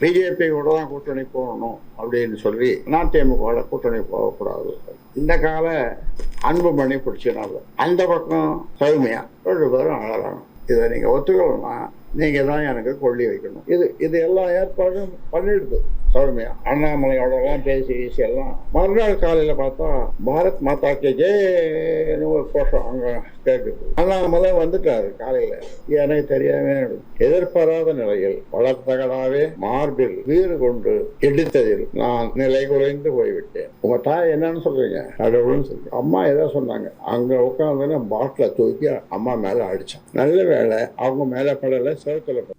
பிஜேபியோட தான் கூட்டணி போகணும் அப்படின்னு சொல்லி அதிமுகவோட கூட்டணி போகக்கூடாது. இந்த கால அன்புமணி பிடிச்சினால அந்த பக்கம் சௌமியா 2 பேரும் அழறாங்க. இதை நீங்க ஒத்துக்கலன்னா நீங்க தான் எனக்கு கொள்ளி வைக்கணும். இது எல்லா ஏற்பாடும் பண்ணிடுது சௌமியா. அண்ணாமலையோடலாம் பேசி எல்லாம் மறுநாள் காலையில பார்த்தா பாரத் மாதா கே ஜெய்னு ஒரு கோஷம் அங்க கேட்குது. அண்ணாமலை வந்துட்டாரு காலையில. எனக்கு தெரியாம எதிர்பாராத நிலையில் வளர்த்தகடாவே மார்பில் வீறு கொண்டு இடித்ததில் நான் நிலை குறைந்து போய்விட்டேன். உங்க தாய் என்னன்னு சொல்றீங்க? கடவுள்னு சொல்லி அம்மா ஏதோ சொன்னாங்க. அங்க உட்காந்து பாட்டில தூக்கி அம்மா மேல அடிச்சான். நல்ல வேளை அவங்க மேல படல.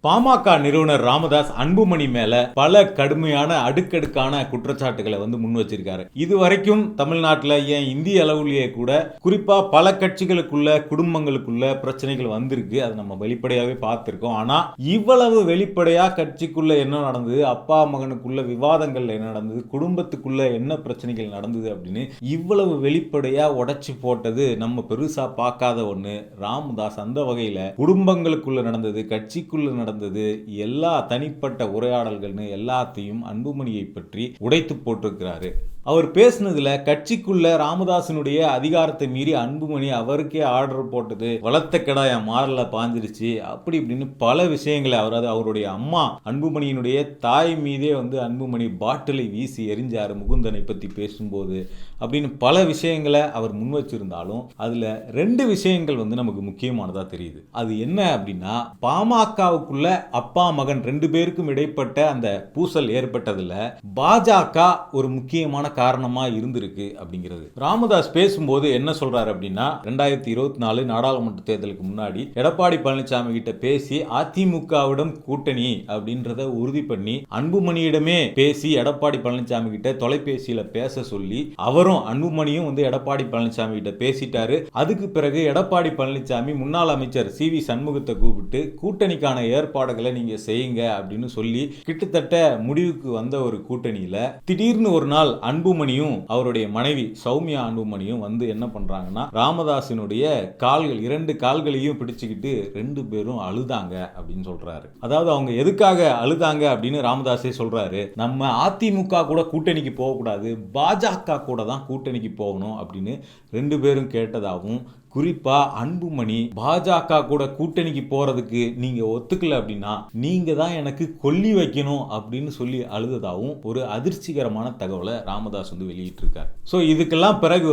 பாமக நிறுவனர் ராமதாஸ் அன்புமணி மேல பல கடுமையான அடுக்கடுக்கான குற்றச்சாட்டுகளை முன் வச்சிருக்காரு. இதுவரைக்கும் தமிழ்நாட்டில் ஏன் இந்திய அளவுலேயே கூட குறிப்பா பல கட்சிகளுக்குள்ள குடும்பங்களுக்குள்ள பிரச்சனைகள் வந்திருக்கு. அதை நம்ம வெளிப்படையாவே பார்த்திருக்கோம். ஆனா இவ்வளவு வெளிப்படையா கட்சிக்குள்ள என்ன நடந்தது, அப்பா மகனுக்குள்ள விவாதங்கள் என்ன நடந்தது, குடும்பத்துக்குள்ள என்ன பிரச்சனைகள் நடந்தது அப்படின்னு இவ்வளவு வெளிப்படையா உடைச்சு போட்டது நம்ம பெருசா பார்க்காத ஒண்ணு. ராமதாஸ் அந்த வகையில குடும்பங்களுக்குள்ள நடந்தது, கட்சிக்குள்ள நடந்தது, எல்லா தனிப்பட்ட உரையாடல்கள்னு எல்லாத்தையும் அன்புமணியை பற்றி உடைத்து போட்டிருக்கிறாரு. அவர் பேசினதுல கட்சிக்குள்ள ராமதாசனுடைய அதிகாரத்தை மீறி அன்புமணி அவருக்கே ஆர்டர் போட்டது, வளர்த்த கிடாய மாறல பாஞ்சிருச்சு, அப்படி இப்படின்னு பல விஷயங்களை அவருடைய அம்மா அன்புமணியினுடைய தாய் மீதே அன்புமணி பாட்டிலை வீசி எரிஞ்சாரு முகுந்தனை பத்தி பேசும்போது அப்படின்னு பல விஷயங்களை அவர் முன் வச்சிருந்தாலும் அதுல 2 விஷயங்கள் நமக்கு முக்கியமானதா தெரியுது. அது என்ன அப்படின்னா, பாமகவுக்குள்ள அப்பா மகன் 2 பேருக்கும் இடைப்பட்ட அந்த பூசல் ஏற்பட்டதுல பாஜக ஒரு முக்கியமான காரணமா இருந்திருக்கு அப்படிங்கிறது. ராமதாஸ் பேசும்போது என்ன சொல்றாரு அப்படின்னா, 2024 நாடாளுமன்ற தேர்தலுக்கு முன்னாடி எடப்பாடி பழனிசாமி கிட்ட பேசி அதிமுகவிடம் கூட்டணி அப்படின்றத உறுதி பண்ணி அன்புமணியிடமே பேசி எடப்பாடி பழனிசாமி கிட்ட தொலைபேசியில பேச சொல்லி அவரும் அன்புமணியும் எடப்பாடி பழனிசாமி கிட்ட பேசிட்டாரு. அதுக்கு பிறகு எடப்பாடி பழனிசாமி முன்னாள் அமைச்சர் சி.வி. சண்முகத்தை கூப்பிட்டு கூட்டணிக்கான ஏற்பாடுகளை நீங்க செய்யுங்க அப்படின்னு சொல்லி கிட்டத்தட்ட முடிவுக்கு வந்த ஒரு கூட்டணியில திடீர்னு ஒரு நாள் அன்புமணியும் அவருடைய மனைவி சௌமியா அன்புமணியும் என்ன பண்றாங்கன்னா, ராமதாசினுடைய கால்கள் 2 கால்களையும் பிடிச்சுக்கிட்டு 2 பேரும் அழுதாங்க அப்படின்னு சொல்றாரு. அதாவது அவங்க எதுக்காக அழுதாங்க அப்படின்னு ராமதாஸே சொல்றாரு. நம்ம அதிமுக கூட கூட்டணிக்கு போகக்கூடாது, பாஜக கூட தான் கூட்டணிக்கு போகணும் அப்படின்னு 2 பேரும் கேட்டதாகவும், குறிப்பா அன்புமணி பாஜக கூட கூட்டணிக்கு போறதுக்கு நீங்க ஒத்துக்கல அப்படின்னா நீங்க தான் எனக்கு கொல்லி வைக்கணும் அப்படின்னு சொல்லி அழுததாகவும் ஒரு அதிர்ச்சிகரமான தகவலை ராமதாஸ் வெளியிட்டிருக்கார். சோ இதுக்கெல்லாம் பிறகு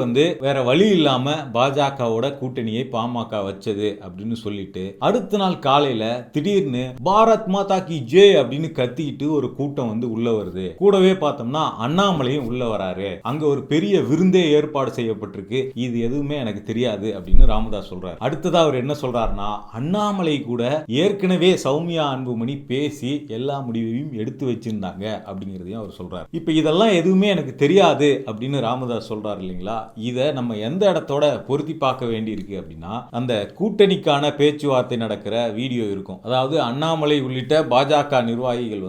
வேற வழி இல்லாம பாஜகவோட கூட்டணியை பாமக வச்சது அப்படின்னு சொல்லிட்டு அடுத்த நாள் காலையில திடீர்னு பாரத் மாதா கி ஜெய் அப்படின்னு கத்திக்கிட்டு ஒரு கூட்டம் உள்ள வருது. கூடவே பார்த்தோம்னா அண்ணாமலையும் உள்ள வராரு. அங்க ஒரு பெரிய விருந்தே ஏற்பாடு செய்யப்பட்டிருக்கு. இது எதுவுமே எனக்கு தெரியாது அப்படின்னு ராமதாஸ் சொல்றாரு. அடுத்ததா அவர் என்ன சொல்றாருன்னா, அண்ணாமலை கூட ஏற்கனவே சௌமியா அன்புமணி பேசி எல்லா முடிவையும் எடுத்து வச்சிருந்தாங்க அப்படிங்கிறதையும் அவர் சொல்றாரு. இப்ப இதெல்லாம் எதுவுமே எனக்கு தெரியாது அப்படின்னு ராமதாஸ் சொல்றாரு இல்லைங்களா. இதை நம்ம எந்த இடத்தோட பொருத்தி பார்க்க வேண்டி இருக்கு அப்படின்னா, அந்த கூட்டணிக்கான பேச்சுவார்த்தை நடக்கிற வீடியோ இருக்கும். அதாவது அண்ணாமலை உள்ளிட்ட பாஜக நிர்வாகிகள்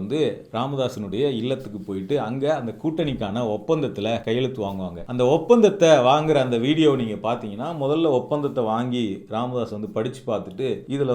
ராமதாசனுடைய இல்லத்துக்கு போயிட்டு அங்க அந்த கூட்டணிக்கான ஒப்பந்தத்துல கையெழுத்து வாங்குவாங்க. அந்த ஒப்பந்தத்தை வாங்குற அந்த வீடியோ நீங்க பாத்தீங்கன்னா, முதல்ல ஒப்பந்தத்தை வாங்கி ராமதாஸ் படிச்சு பார்த்துட்டு இதுல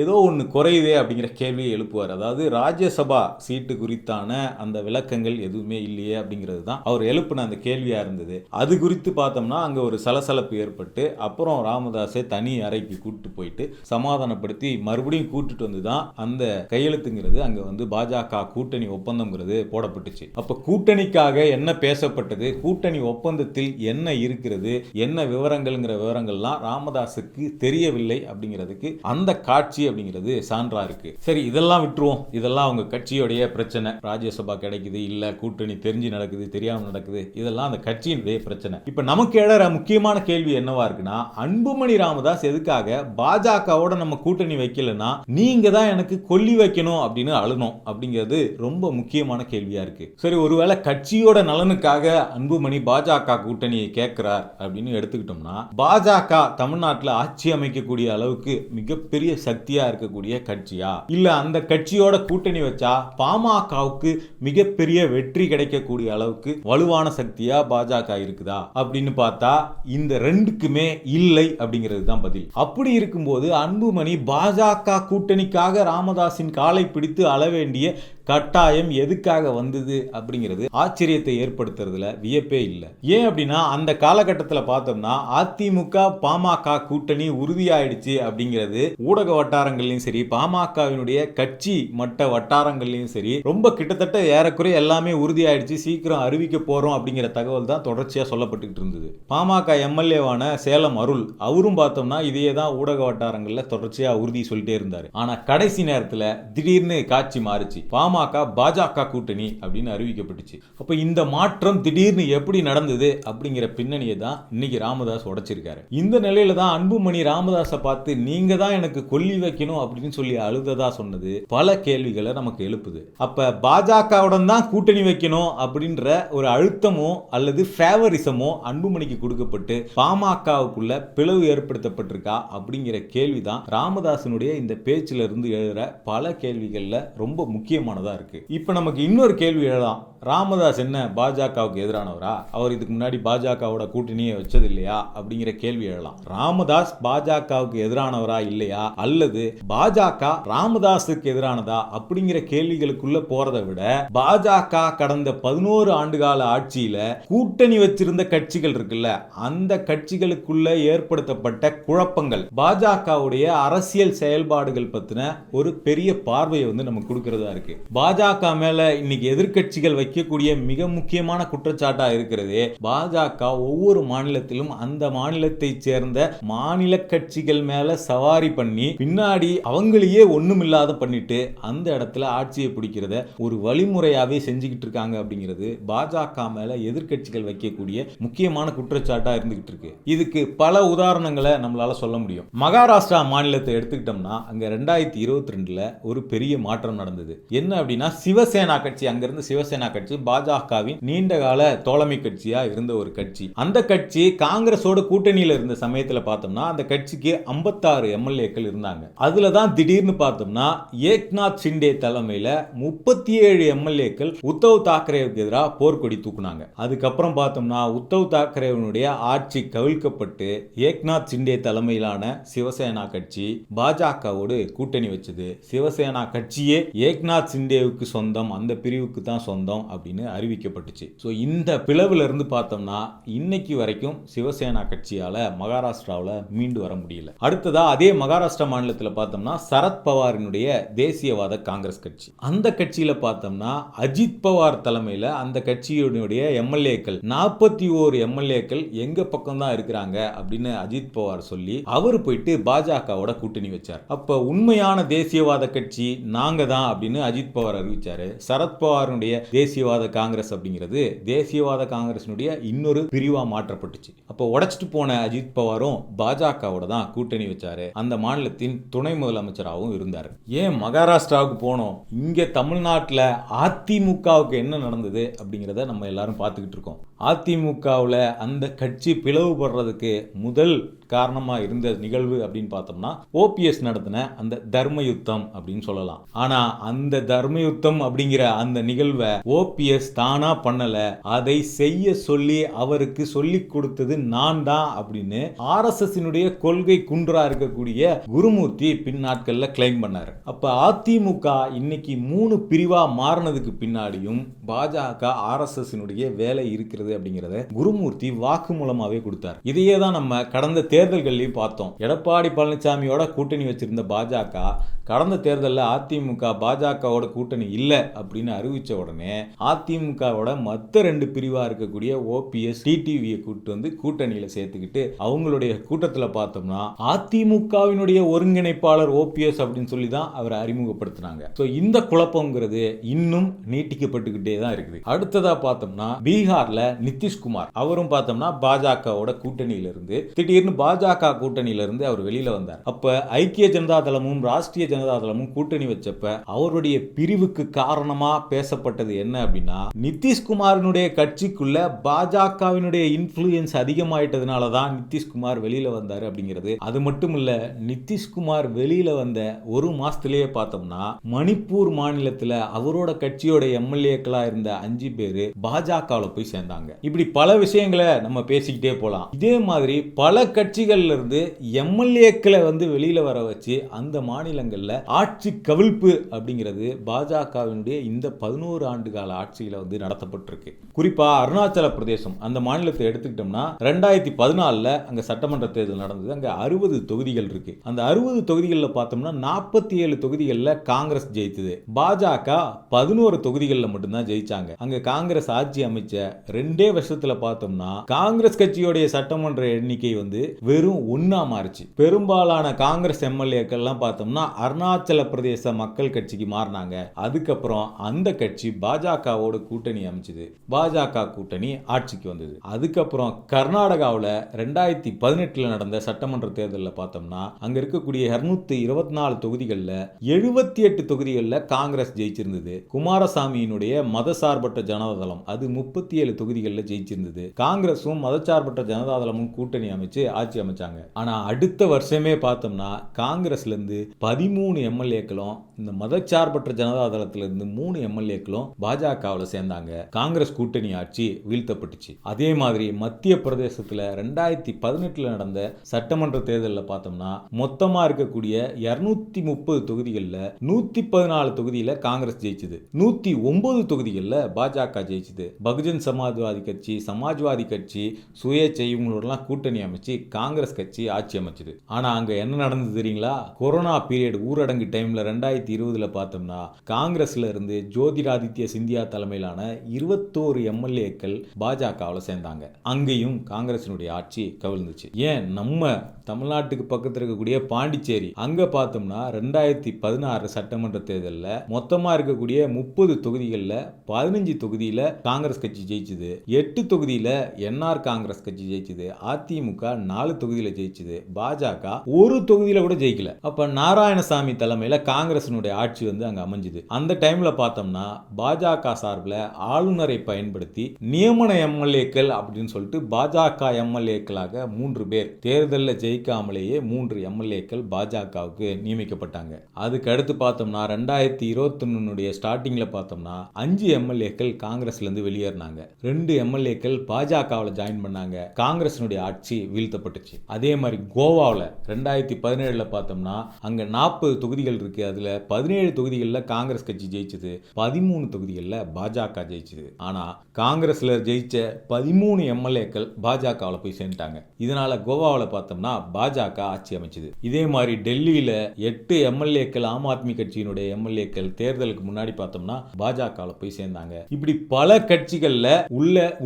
ஏதோ ஒன்று குறையுதே அப்படிங்கிற கேள்வியை எழுப்புவார். அதாவது ராஜ்யசபா சீட்டு குறித்தான அந்த விளக்கங்கள் எதுவுமே இல்லையே அப்படிங்கிறது தான் அவர் எழுப்பின அந்த கேள்வியா இருந்தது. அது குறித்து பார்த்தோம்னா அங்க ஒரு சலசலப்பு ஏற்பட்டு அப்புறம் ராமதாஸை தனி அறைக்கு கூட்டிட்டு போயிட்டு சமாதானப்படுத்தி மறுபடியும் கூட்டிட்டு வந்துதான் அந்த கையெழுத்துங்கிறது அங்க பாஜக கூட்டணி ஒப்பந்தம்ங்கிறது போடப்பட்டுச்சு. அப்ப கூட்டணிக்காக என்ன பேசப்பட்டது, கூட்டணி ஒப்பந்தத்தில் என்ன இருக்கிறது, என்ன விவரங்கள்ங்கிற விவரங்கள்லாம் ராமதாஸுக்கு தெரியவில்லை அப்படிங்கிறதுக்கு அந்த காட்சி அப்படிங்கிறது சான்றா இருக்கு. சரி, இதெல்லாம் விட்டுருவோம். இதெல்லாம் அவங்க கட்சியோடைய பிரச்சனை. ராஜ்யசபா கிடைக்குது இல்ல கூட்டணி தெரிஞ்சு நடக்குது தெரியாம நடக்குது, இதெல்லாம் அந்த கட்சியினுடைய பிரச்சனை. இப்ப நமக்கு எழற முக்கியமான கேள்வி என்னவா இருக்குன்னா, அன்புமணி ராமதாஸ் எதுக்காக பாஜகவோட நம்ம கூட்டணி வைக்கலன்னா நீங்க தான் எனக்கு கொல்லி வைக்கணும் அப்படின்னு அழுணும் அப்படிங்கிறது ரொம்ப முக்கியமான கேள்வியா இருக்கு. சரி, ஒருவேளை கட்சியோட நலனுக்காக அன்புமணி பாஜக கூட்டணியை கேட்கிறார் அப்படின்னு எடுத்துக்கிட்டோம்னா, பாஜக தமிழ்நாட்டில் ஆட்சி அமைக்கக்கூடிய அளவுக்கு மிகப்பெரிய சக்தியா இருக்கக்கூடிய கட்சியா, இல்ல அந்த கட்சியோட கூட்டணி வச்சா பாமகவுக்கு மிகப்பெரிய வெற்றி கிடைக்கக்கூடிய அளவுக்கு வலுவான சக்தியா பாஜக இருக்குதா அப்படின்னு பார்த்தா இந்த 2க்குமே இல்லை அப்படிங்கிறது தான் பதில். அப்படி இருக்கும்போது அன்புமணி பாஜக கூட்டணிக்காக ராமதாஸின் காலை பிடித்து அழ வேண்டிய கட்டாயம் எதுக்காக வந்தது அப்படிங்கிறது ஆச்சரியத்தை ஏற்படுத்துறதுல வியப்பே இல்லை. ஏன் அப்படின்னா அந்த காலகட்டத்தில் பார்த்தோம்னா அதிமுக பாமக கூட்டணி உறுதியாயிடுச்சு அப்படிங்கிறது ஊடக வட்டாரங்கள்லயும் சரி, பாமகவினுடைய கட்சி மட்ட வட்டாரங்கள்லயும் சரி, ரொம்ப கிட்டத்தட்ட ஏறக்குறைய எல்லாமே உறுதியாயிடுச்சு, சீக்கிரம் அறிவிக்க போறோம் அப்படிங்கிற தகவல் தான் தொடர்ச்சியா சொல்லப்பட்டு இருந்தது. பாமக எம்எல்ஏவான சேலம் அருள் அவரும் பார்த்தோம்னா இதே தான் ஊடக வட்டாரங்கள்ல தொடர்ச்சியா உறுதி சொல்லிட்டே இருந்தாரு. ஆனா கடைசி நேரத்துல திடீர்னு காட்சி மாறுச்சு. பாமக பாஜக கூட்டணி அப்படின்னு அறிவிக்கப்பட்டுச்சு. அப்ப இந்த மாற்றம் திடீர்னு எப்படி நடந்தது அப்படிங்கிற பின்னணியை தான் இன்னைக்கு ராமதாஸ் உடைச்சிருக்காரு. இந்த நிலையில தான் அன்புமணி ராமதாஸை பார்த்து நீங்க தான் எனக்கு கொல்லி வைக்கணும் அப்படின்னு சொல்லி அழுததா சொன்னது பல கேள்விகளை நமக்கு எழுப்புது. அப்ப பாஜகவுடன் தான் கூட்டணி வைக்கணும் அப்படின்ற ஒரு அழுத்தமோ அல்லது ஃபேவரிசமோ அன்புமணிக்கு கொடுக்கப்பட்டு பாமகவுக்குள்ள பிளவு ஏற்படுத்தப்பட்டிருக்கா அப்படிங்கிற கேள்விதான் ராமதாசனுடைய இந்த பேச்சில இருந்து எழுற பல கேள்விகள்ல ரொம்ப முக்கியமானதா இருக்கு. இப்ப நமக்கு இன்னொரு கேள்வி எழலாம், ராமதாஸ் என்ன பாஜகவுக்கு எதிரானவரா? அவர் இதுக்கு முன்னாடி பாஜகவோட கூட்டணியை வச்சது இல்லையா அப்படிங்கிற கேள்வி எழலாம். ராமதாஸ் பாஜகவுக்கு எதிரானவரா இல்லையா, அல்லது பாஜக ராமதாஸுக்கு எதிரானதா அப்படிங்கிற கேள்விகளுக்குள்ள போறதை விட பாஜக கடந்த 11 ஆண்டுகால ஆட்சியில கூட்டணி வச்சிருந்த கட்சிகள் இருக்குல்ல, அந்த கட்சிகளுக்குள்ள ஏற்படுத்தப்பட்ட குழப்பங்கள், பாஜகவுடைய அரசியல் செயல்பாடுகள் பத்தின ஒரு பெரிய பார்வையை வந்து நமக்கு கொடுக்கிறதா இருக்கு. பாஜக மேல இன்னைக்கு எதிர்க்கட்சிகள் வைக்கக்கூடிய மிக முக்கியமான குற்றச்சாட்டா இருக்கிறது, பாஜக ஒவ்வொரு மாநிலத்திலும் அந்த மாநிலத்தை சேர்ந்த மாநில கட்சிகள் மேல சவாரி பண்ணி பின்னாடி அவங்களையே ஒண்ணுமில்லாத பண்ணிட்டு அந்த இடத்துல ஆட்சியை பிடிக்கிறத ஒரு வழிமுறையாவே செஞ்சுக்கிட்டு இருக்காங்க அப்படிங்கிறது பாஜக மேல எதிர்க்கட்சிகள் வைக்கக்கூடிய முக்கியமான குற்றச்சாட்டா இருந்துகிட்டு இருக்கு. இதுக்கு பல உதாரணங்களை நம்மளால சொல்ல முடியும். மகாராஷ்டிரா மாநிலத்தை எடுத்துக்கிட்டோம்னா அங்க 2022ல ஒரு பெரிய மாற்றம் நடந்தது. என்ன அப்படின்னா சிவசேனா கட்சி, அங்கிருந்து சிவசேனா கட்சி பாஜகவின் நீண்டகால தோழமை கட்சியா இருந்த ஒரு கட்சி. அந்த கட்சி காங்கிரஸோட கூட்டணியில இருந்த சமயத்துல பார்த்தோம்னா அந்த கட்சிக்கு 56 எம்எல்ஏக்கள் இருந்தாங்க. அதுல தான் திடீர்னு பார்த்தோம்னா ஏக்நாத் ஷிண்டே தலைமையில 37 எம்எல்ஏக்கள் உத்தவ் தாக்கரேவுக்கு எதிராக போர்க்கொடி தூக்குனாங்க. அதுக்கப்புறம் பார்த்தோம்னா உத்தவ் தாக்கரேவனுடைய ஆட்சி கவிழ்க்கப்பட்டு ஏக்நாத் ஷிண்டே தலைமையிலான சிவசேனா கட்சி பாஜகவோடு கூட்டணி வச்சது. சிவசேனா கட்சியே ஏக்நாத் ஷிண்டேவுக்கு சொந்தம், அந்த பிரிவுக்கு தான் சொந்தம் அப்படின்னு அறிவிக்கப்பட்டுச்சு. ஸோ இந்த பிளவுல இருந்து பார்த்தோம்னா இன்னைக்கு வரைக்கும் சிவசேனா கட்சியால மகாராஷ்டிராவில் மீண்டு வர முடியல. அடுத்ததா அதே மகாராஷ்டிரா மாநிலத்தில் பார்த்தோம்னா சரத் பவாரினுடைய தேசியவாத காங்கிரஸ் கட்சி, அந்த கட்சியில பார்த்தோம்னா அஜித் பவார் தலைமையில அந்த கட்சியுடைய எம்எல்ஏக்கள் 41 எம்எல்ஏக்கள் எங்க பக்கம் தான் இருக்கிறாங்க அப்படின்னு அஜித் பவார் சொல்லி அவர் போயிட்டு பாஜகவோட கூட்டணி வச்சார். அப்ப உண்மையான தேசியவாத கட்சி நாங்க தான் அப்படின்னு அஜித் பவார் அறிவிச்சாரு. சரத்பவாருடைய தேசியவாத காங்கிரஸ் அப்படிங்கிறது தேசியவாத காங்கிரசினுடைய இன்னொரு பிரிவா மாற்றப்பட்டுச்சு. அப்போ உடைச்சிட்டு போன அஜித் பவாரும் பாஜகவோட தான் கூட்டணி வச்சாரு. அந்த மாநிலத்தின் துணை முதலமைச்சராகவும் இருந்தார். ஏன் மகாராஷ்டிராவுக்கு போனோம்? இங்க தமிழ்நாட்டில் அதிமுகவுக்கு என்ன நடந்தது அப்படிங்கிறத நம்ம எல்லாரும் பார்த்துக்கிட்டு இருக்கோம். அதிமுகவில் அந்த கட்சி பிளவுபடுறதுக்கு முதல் காரணமா இருந்த நிகழ்வு அப்படின்னு பார்த்தோம்னா ஓபிஎஸ் நடத்தின அந்த தர்ம யுத்தம் அப்படின்னு சொல்லலாம். ஆனா அந்த தர்ம யுத்தம் அப்படிங்கிற அந்த நிகழ்வை ஓபிஎஸ் தானா பண்ணல, அதை செய்ய சொல்லி அவருக்கு சொல்லி கொடுத்தது நான் தான் அப்படின்னு ஆர்எஸ்எஸ் கொள்கை குன்றா இருக்கக்கூடிய குருமூர்த்தி பின் நாட்கள்ல கிளைம் பண்ணாரு. அப்ப அதிமுக இன்னைக்கு 3 பிரிவா மாறினதுக்கு பின்னாடியும் பாஜக ஆர்எஸ்எஸ் வேலை இருக்கிறது அப்படிங்கறத குருமூர்த்தி வாக்கு மூலமாவே கொடுத்தார். இதையே தான் நம்ம கடந்த தேர்தல்களையும் பார்த்தோம். எடப்பாடி பழனிசாமியோட கூட்டணி வச்சிருந்த பாஜக கடந்த தேர்தலில் அதிமுக பாஜகவோட கூட்டணி இல்லை அப்படின்னு அறிவிச்ச உடனே அதிமுகவோட மற்ற 2 பிரிவா இருக்கக்கூடிய ஓபிஎஸ் டிடிவியை கூட்டு வந்து கூட்டணியில சேர்த்துக்கிட்டு அவங்களுடைய கூட்டத்தில் பார்த்தோம்னா அதிமுகவினுடைய ஒருங்கிணைப்பாளர் ஓபிஎஸ் அப்படின்னு சொல்லி தான் அவரை அறிமுகப்படுத்தினாங்க. ஸோ இந்த குழப்பங்கிறது இன்னும் நீட்டிக்கப்பட்டுக்கிட்டே தான் இருக்குது. அடுத்ததா பார்த்தோம்னா பீகார்ல நிதிஷ்குமார் அவரும் பார்த்தோம்னா பாஜகவோட கூட்டணியில இருந்து திடீர்னு பாஜக கூட்டணியில இருந்து அவர் வெளியில வந்தார். அப்ப ஐக்கிய ஜனதா தளமும் ராஷ்டிரிய ஜனதா தளமும் கூட்டணி வச்சப்ப அவருடைய பிரிவுக்கு காரணமா பேசப்பட்டது என்ன அப்படின்னா நிதிஷ்குமாரினுடைய கட்சிக்குள்ள பாஜகவினுடைய இன்ஃப்ளூயன்ஸ் அதிகமாயிட்டதுனால தான் நிதிஷ்குமார் வெளியில வந்தாரு அப்படிங்கிறது. அது மட்டும் இல்ல, நிதிஷ்குமார் வெளியில வந்த ஒரு மாசத்திலேயே பார்த்தோம்னா மணிப்பூர் மாநிலத்தில் அவரோட கட்சியோட எம்எல்ஏக்களா இருந்த 5 பேர் பாஜகவில் போய் சேர்ந்தாங்க. இப்படி பல விஷயங்களை நம்ம பேசிக்கிட்டே போலாம். இதே மாதிரி பல கட்சிகள்ல இருந்து எம்எல்ஏக்களை வந்து வெளியில வர வச்சு அந்த மாநிலங்கள்ல ஆட்சி கவிழ்ப்பு அப்படிங்கிறது பாஜகவினுடைய இந்த 11 ஆண்டு கால ஆட்சியில வந்து நடத்தப்பட்டிருக்கு. குறிப்பா அருணாச்சல பிரதேசம் அந்த மாநிலத்தை எடுத்துக்கிட்டோம்னா 2014 அங்க சட்டமன்ற தேர்தல் நடந்தது. அங்க 60 தொகுதிகள் இருக்கு. அந்த 60 தொகுதிகளில் பார்த்தோம்னா 47 தொகுதிகளில் காங்கிரஸ் ஜெயித்தது. பாஜக 11 தொகுதிகளில் மட்டும்தான் ஜெயிச்சாங்க. அங்க காங்கிரஸ் ஆட்சி அமைச்ச 2 வருஷத்துல பார்த்தோம்னா காங்கிரஸ் கட்சியோடைய சட்டமன்ற எண்ணிக்கை வந்து வெறும் 1 மாறிச்சு. பெரும்பாலான காங்கிரஸ் எம்எல்ஏக்கள்லாம் பார்த்தோம்னா அருணாச்சல பிரதேச மக்கள் கட்சிக்கு மாறினாங்க. அதுக்கப்புறம் அந்த கட்சி பாஜகவோட கூட்டணி அமைச்சது. பாஜக கூட்டணி ஆட்சிக்கு வந்தது. அதுக்கப்புறம் கர்நாடகாவில் 2018 நடந்த சட்டமன்ற தேர்தலில் பார்த்தோம்னா அங்க இருக்கக்கூடிய 224 தொகுதிகளில் 78 தொகுதிகளில் காங்கிரஸ் ஜெயிச்சிருந்தது. குமாரசாமியினுடைய மதசார்பற்ற ஜனதாதளம் அது 37 தொகுதிகளில் ஜெயிச்சிருந்தது. காங்கிரஸும் மதசார்பற்ற ஜனதாதளமும் கூட்டணி அமைச்சு ஆட்சி அமைச்சாங்க. ஆனா அடுத்த வருஷமே பார்த்தோம்னா காங்கிரஸ்ல இருந்து 13 எம்எல்ஏக்களும் இந்த மதச்சார்பற்ற ஜனதாதளத்துல இருந்து 3 எம்எல்ஏக்களும் பாஜகவில் சேர்ந்தாங்க. காங்கிரஸ் கூட்டணி ஆட்சி வீழ்த்தப்பட்டுச்சு. அதே மாதிரி மத்திய பிரதேசத்துல 2018 நடந்த சட்டமன்ற தேர்தலில் பார்த்தோம்னா மொத்தமா இருக்கக்கூடிய 230 தொகுதிகளில் 114 தொகுதியில காங்கிரஸ் ஜெயிச்சது. 109 தொகுதிகளில் பாஜக ஜெயிச்சது. பகுஜன் சமாஜ்வாதி கட்சி, சமாஜ்வாதி கட்சி, சுயேட்சை இவங்களோடலாம் கூட்டணி அமைச்சு காங்கிரஸ் கட்சி ஆட்சி அமைச்சது. ஆனா அங்க என்ன நடந்தது தெரியுங்களா? கொரோனா பீரியட் ஊரடங்கு டைம்ல 2020 பார்த்தோம்னா காங்கிரஸ்ல இருந்து ஜோதிராதித்ய சிந்தியா தலைமையிலான 21 எம்எல்ஏக்கள் பாஜகவில் சேர்ந்தாங்க. அங்கேயும் காங்கிரசினுடைய ஆட்சி கவிழ்ந்துச்சு. ஏன் நம்ம தமிழ்நாட்டுக்கு பக்கத்தில் இருக்கக்கூடிய பாண்டிச்சேரி அங்க பார்த்தோம்னா 2016 சட்டமன்ற தேர்தலில் மொத்தமா இருக்கக்கூடிய 30 தொகுதிகளில் 15 தொகுதியில காங்கிரஸ் கட்சி ஜெயிச்சது. 8 தொகுதியில என்ஆர் காங்கிரஸ் கட்சி ஜெயிச்சது. அதிமுக 4 தொகுதியில ஜெயிச்சது. பாஜக ஒரு தொகுதியில கூட ஜெயிக்கல. அப்ப நாராயணசாமி தலைமையில காங்கிரசினுடைய ஆட்சி வந்து அங்க அமைஞ்சது. அந்த டைம்ல பார்த்தோம்னா பாஜக சார்பில் ஆளுநரை பயன்படுத்தி நியமன எம்எல்ஏக்கள் அப்படின்னு சொல்லிட்டு பாஜக எம்எல்ஏக்களாக 3 பேர் தேர்தலில் ஜெயிக்காமலேயே 3 எம்எல்ஏக்கள் பாஜகவுக்கு நியமிக்கப்பட்டாங்க. அதுக்கு அடுத்து பார்த்தோம்னா 2021 ஸ்டார்டிங்ல பார்த்தோம்னா 5 எம்எல்ஏக்கள் காங்கிரஸ்ல இருந்து வெளியேறினாங்க. 2 எம்எல்ஏக்கள் பாஜகவில் ஜாயின் பண்ணாங்க. காங்கிரசினுடைய ஆட்சி வீழ்த்தப்பட்டுச்சு. அதே மாதிரி கோவாவில் 2017 பார்த்தோம்னா அங்க 40 தொகுதிகள் இருக்கு. அதுல 17 தொகுதிகளில் காங்கிரஸ் கட்சி ஜெயிச்சது. 13 தொகுதிகளில் பாஜக ஜெயிச்சது. ஆனா காங்கிரஸ்ல ஜெயிச்ச 13 எம்எல்ஏக்கள் பாஜகவில் போய் சேர்ந்துட்டாங்க. இதனால கோவாவில் பார்த்தோம்னா பாஜக ஆட்சி அமைச்சது. இதே மாதிரி டெல்லியில 8 எம்எல்ஏக்கள் ஆம் ஆத்மி கட்சியினுடைய எம்எல்ஏக்கள் தேர்தலுக்கு முன்னாடி பார்த்தோம்னா பாஜகவில் போய் சேர்ந்தாங்க. இப்படி பல கட்சிகள்ல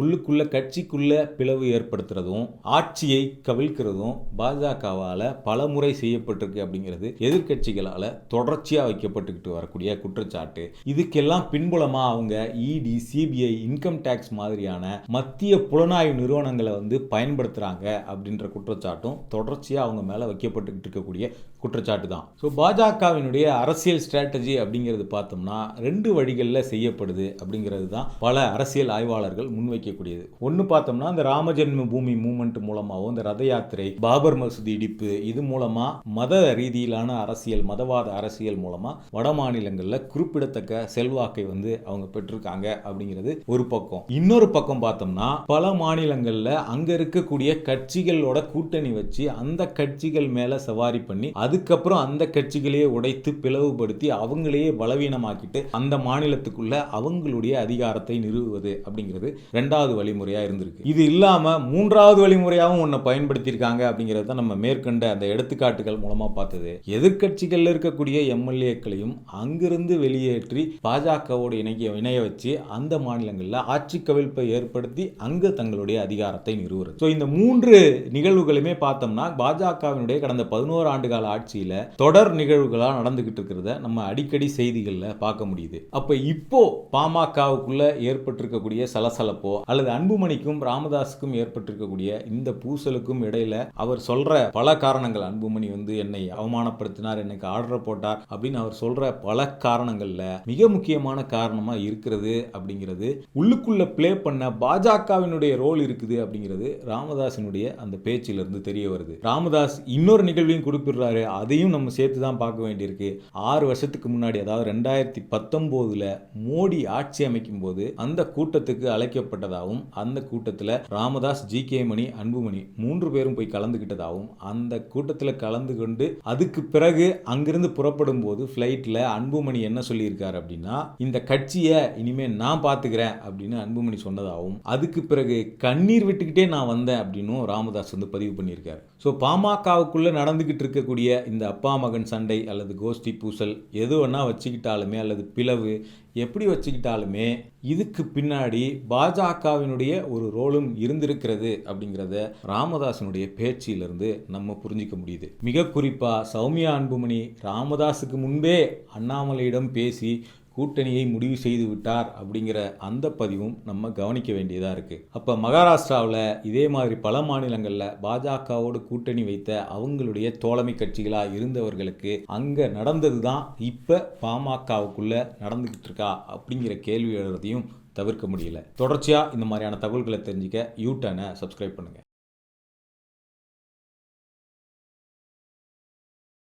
உள்ளுக்குள்ள கட்சிக்குள்ள பிளவு ஏற்படுத்துறதும் ஆட்சியை கவிழ்க்கிறதும் பாஜகவால பல முறை செய்யப்பட்டிருக்கு அப்படிங்கிறது எதிர்கட்சிகளால தொடர்ச்சியா வைக்கப்பட்டுக்கிட்டு வரக்கூடிய குற்றச்சாட்டு. இதுக்கெல்லாம் பின்புலமா அவங்க இடி, சிபிஐ, இன்கம் டாக்ஸ் மாதிரியான மத்திய புலனாய்வு நிறுவனங்களை வந்து பயன்படுத்துறாங்க அப்படின்ற குற்றச்சாட்டும் தொடர்ச்சியா அவங்க மேல வைக்கப்பட்டுக்கிட்டு இருக்கக்கூடிய குற்றச்சாட்டு தான். ஸோ பாஜகவினுடைய அரசியல் ஸ்ட்ராட்டஜி அப்படிங்கிறது பார்த்தோம்னா 2 வழிகளில் செய்யப்படுது அப்படிங்கிறது தான் பல அரசியல் ஆய்வாளர்கள் முன்வைக்கக்கூடியது. ஒன்று பார்த்தோம்னா இந்த ராமஜென்ம பூமி மூவ்மெண்ட் மூலமாகவும் இந்த ரத யாத்திரை, பாபர் மசூதி இடிப்பு, இது மூலமா மத ரீதியிலான அரசியல், மதவாத அரசியல் மூலமா வட மாநிலங்களில் குறிப்பிடத்தக்க செல்வாக்கை வந்து அவங்க பெற்றிருக்காங்க அப்படிங்கிறது ஒரு பக்கம். இன்னொரு பக்கம் பார்த்தோம்னா பல மாநிலங்களில் அங்க இருக்கக்கூடிய கட்சிகளோட கூட்டணி வச்சு அந்த கட்சிகள் மேல சவாரி பண்ணி அதுக்கப்புறம் அந்த கட்சிகளையே உடைத்து பிளவுபடுத்தி அவங்களையே பலவீனமாக்கிட்டு அந்த மாநிலத்துக்குள்ள அவங்களுடைய அதிகாரத்தை நிறுவுவது அப்படிங்கிறது 2வது வழிமுறையா இருந்திருக்கு. இது இல்லாம 3வது வழிமுறையாகவும் ஒன்றை பயன்படுத்தியிருக்காங்க அப்படிங்கிறது தான் நம்ம மேற்கண்ட அந்த எடுத்துக்காட்டுகள் மூலமா பார்த்தது. எதிர்கட்சிகள்ல இருக்கக்கூடிய எம்எல்ஏக்களையும் அங்கிருந்து வெளியேற்றி பாஜகவோடு இணைய வச்சு அந்த மாநிலங்களில் ஆட்சி கவிழ்ப்பை ஏற்படுத்தி அங்கு தங்களுடைய அதிகாரத்தை நிறுவுறது. ஸோ இந்த 3 நிகழ்வுகளுமே பார்த்தோம்னா பாஜகவினுடைய கடந்த 11 ஆண்டு கால ஆட்சியில தொடர் நிகழ்வுகளா நடந்துகிட்டு இருக்கிறத நம்ம அடிக்கடி செய்திகள்ல பார்க்க முடியுது. அப்ப இப்போ பாமகவுக்குள்ள ஏற்பட்டிருக்கக்கூடிய சலசலப்போ அல்லது அன்புமணிக்கும் ராமதாஸுக்கும் ஏற்பட்டிருக்கக்கூடிய இந்த பூசலுக்கும் இடையில அவர் சொல்ற பல காரணங்கள், அன்புமணி வந்து என்னை அவமானப்படுத்தினார், எனக்கு ஆர்டர் போட்டார் அப்படின்னு அவர் சொல்ற பல காரணங்கள்ல மிக முக்கியமான காரணமா இருக்கிறது அப்படிங்கிறது உள்ளுக்குள்ள பிளே பண்ண பாஜகவினுடைய ரோல் இருக்குது அப்படிங்கிறது ராமதாஸினுடைய அந்த பேச்சிலிருந்து தெரிய வருது. ராமதாஸ் இன்னொரு நிகழ்வையும் குறிப்பிடுறாரு, அதையும் நம்ம சேர்த்து தான் பார்க்க வேண்டியிருக்கு. 6 வருஷத்துக்கு முன்னாடி, அதாவது 2019 மோடி ஆட்சி அமைக்கும் போது அந்த கூட்டத்துக்கு அழைக்கப்பட்டதாகவும் அந்த கூட்டத்தில் ராமதாஸ், ஜி.கே. மணி, அன்புமணி 3 பேரும் போய் கலந்துகிட்டதாகவும் அந்த கூட்டத்தில் கலந்து கொண்டு அதுக்கு பிறகு அங்கிருந்து புறப்படும் போது பிளைட்ல அன்புமணி அன்புமணி என்ன சொல்லியிருக்காரு அப்படின்னா, இந்த கட்சியை இனிமேல் நான் பார்த்துக்கிறேன் அப்படின்னு அன்புமணி சொன்னதாகவும், அதுக்கு பிறகு கண்ணீர் விட்டுக்கிட்டே நான் வந்தேன் அப்படின்னும் ராமதாஸ் வந்து பதிவு பண்ணியிருக்காரு. ஸோ பாமகவுக்குள்ளே நடந்துக்கிட்டு இருக்கக்கூடிய இந்த அப்பா மகன் சண்டை அல்லது கோஷ்டி பூசல் எது வேணா வச்சுக்கிட்டாலுமே அல்லது பிளவு எப்படி வச்சுக்கிட்டாலுமே இதுக்கு பின்னாடி பாஜகவினுடைய ஒரு ரோலும் இருந்திருக்கிறது அப்படிங்கிறத ராமதாசனுடைய பேச்சிலிருந்து நம்ம புரிஞ்சிக்க முடியுது. மிக குறிப்பாக சௌமியா அன்புமணி ராமதாஸுக்கு முன்பே அண்ணாமலையிடம் பேசி கூட்டணியை முடிவு செய்து விட்டார் அப்படிங்கிற அந்த பதிவும் நம்ம கவனிக்க வேண்டியதாக இருக்குது. அப்போ மகாராஷ்டிராவில் இதே மாதிரி பல மாநிலங்களில் பாஜகவோடு கூட்டணி வைத்த அவங்களுடைய தோழமை கட்சிகளாக இருந்தவர்களுக்கு அங்கே நடந்தது தான் இப்போ பாமகவுக்குள்ளே நடந்துக்கிட்டு இருக்கா அப்படிங்கிற கேள்வி எழுறதையும் தவிர்க்க முடியல. தொடர்ச்சியாக இந்த மாதிரியான தகவல்களை தெரிஞ்சுக்க யூ டர்னை சப்ஸ்கிரைப் பண்ணுங்கள்.